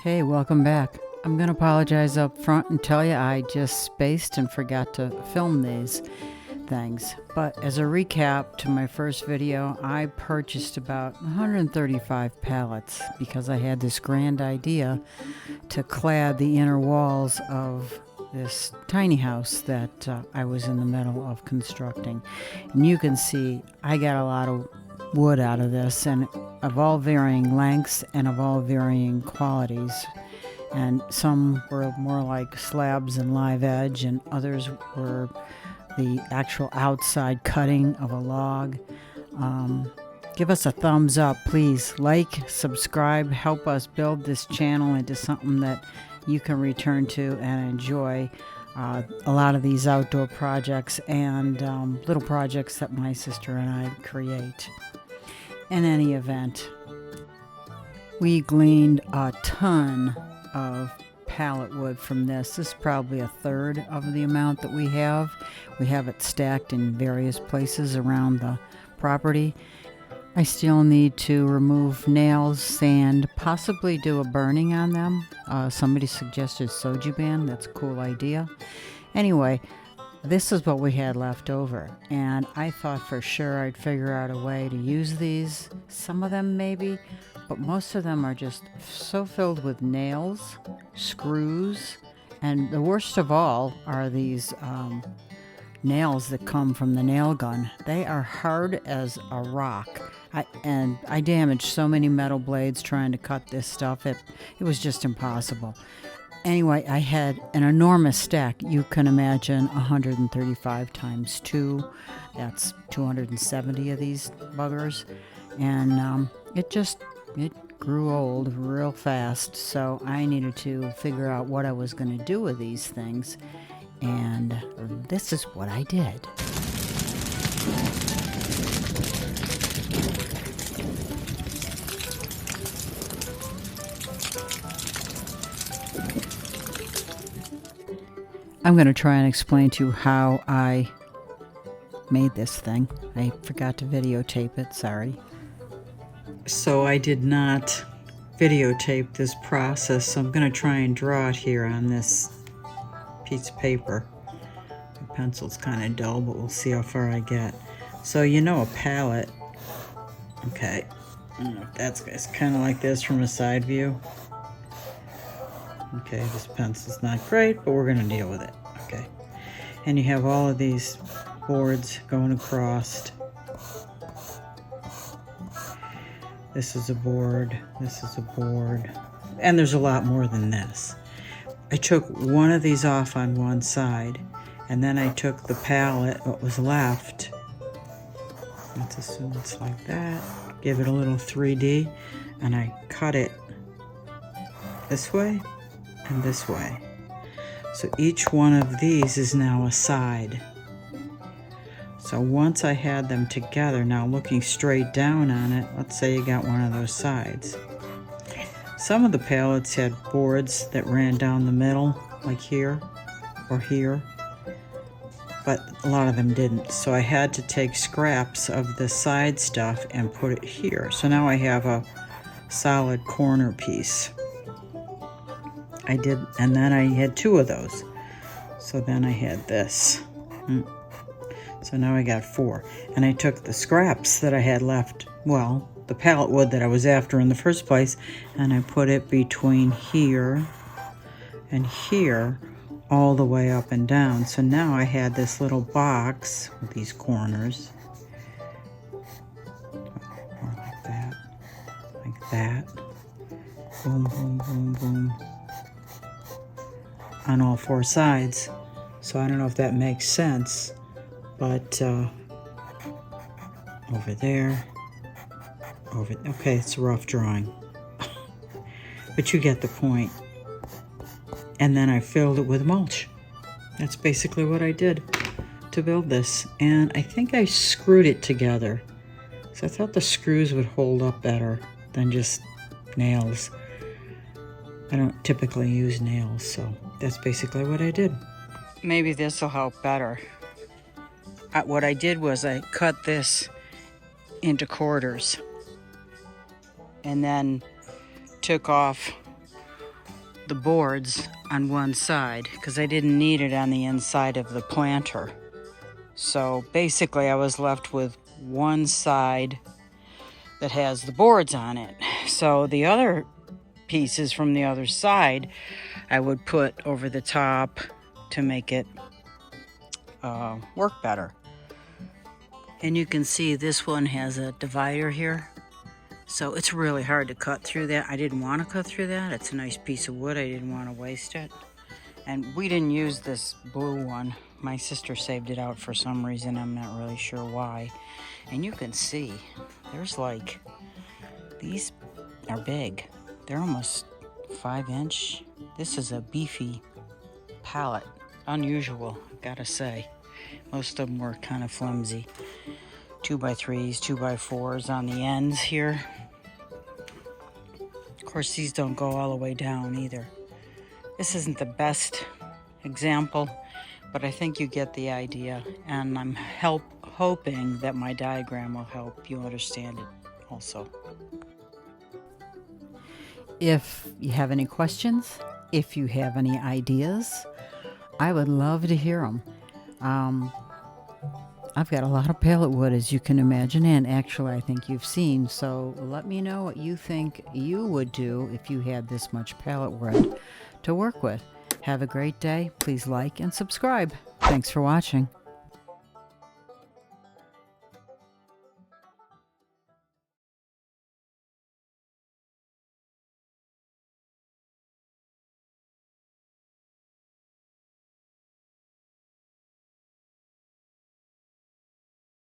Hey, welcome back. I'm going to apologize up front and tell you I just spaced and forgot to film these things. But as a recap to my first video, I purchased about 135 pallets because I had this grand idea to clad the inner walls of this tiny house that I was in the middle of constructing. And you can see I got a lot of wood out of this, and of all varying lengths and of all varying qualities. And some were more like slabs and live edge, and others were the actual outside cutting of a log. Give us a thumbs up, please. Like, subscribe, help us build this channel into something that you can return to and enjoy. A lot of these outdoor projects and little projects that my sister and I create. In any event, we gleaned a ton of pallet wood from this. This is probably a third of the amount that we have. We have it stacked in various places around the property. I still need to remove nails, sand, possibly do a burning on them. Somebody suggested soju ban. That's a cool idea. Anyway, this is what we had left over, and I thought for sure I'd figure out a way to use these. Some of them maybe, but most of them are just so filled with nails, screws, and the worst of all are these nails that come from the nail gun. They are hard as a rock. I damaged so many metal blades trying to cut this stuff. It was just impossible. Anyway, I had an enormous stack. You can imagine 135 times 2. That's 270 of these buggers. And it grew old real fast. So I needed to figure out what I was going to do with these things. And this is what I did. I'm going to try and explain to you how I made this thing. I forgot to videotape it, sorry. So I did not videotape this process, so I'm going to try and draw it here on this piece of paper. My pencil's kind of dull, but we'll see how far I get. So you know a pallet, okay, I don't know if that's it's kind of like this from a side view. Okay, this pencil's not great, but we're going to deal with it. Okay. And you have all of these boards going across. This is a board. This is a board. And there's a lot more than this. I took one of these off on one side, and then I took the pallet, what was left. Let's assume it's like that. Give it a little 3D, and I cut it this way and this way. So each one of these is now a side. So once I had them together, now looking straight down on it, let's say you got one of those sides. Some of the pallets had boards that ran down the middle, like here or here, but a lot of them didn't. So I had to take scraps of the side stuff and put it here. So now I have a solid corner piece. I did, and then I had 2 of those. So then I had this. So now I got 4. And I took the scraps that I had left, well, the pallet wood that I was after in the first place, and I put it between here and here, all the way up and down. So now I had this little box with these corners. Or like that. Boom, boom, boom, boom. On all 4 sides. So I don't know if that makes sense, but over there, okay, it's a rough drawing, but you get the point. And then I filled it with mulch. That's basically what I did to build this, and I think I screwed it together. So I thought the screws would hold up better than just nails. I don't typically use nails, so that's basically what I did. Maybe this will help better. What I did was I cut this into quarters and then took off the boards on one side because I didn't need it on the inside of the planter. So basically I was left with one side that has the boards on it. So the other pieces from the other side I would put over the top to make it work better. And you can see this one has a divider here. So it's really hard to cut through that. I didn't want to cut through that. It's a nice piece of wood. I didn't want to waste it. And we didn't use this blue one. My sister saved it out for some reason. I'm not really sure why. And you can see there's like, these are big. They're almost 5-inch. This is a beefy pallet. Unusual, I've got to say. Most of them were kind of flimsy. 2x3s, 2x4s on the ends here. Of course, these don't go all the way down either. This isn't the best example, but I think you get the idea, and I'm hoping that my diagram will help you understand it also. If you have any questions, if you have any ideas, I would love to hear them. I've got a lot of pallet wood, as you can imagine, and actually I think you've seen, so let me know what you think you would do if you had this much pallet wood to work with. Have a great day. Please like and subscribe. Thanks for watching.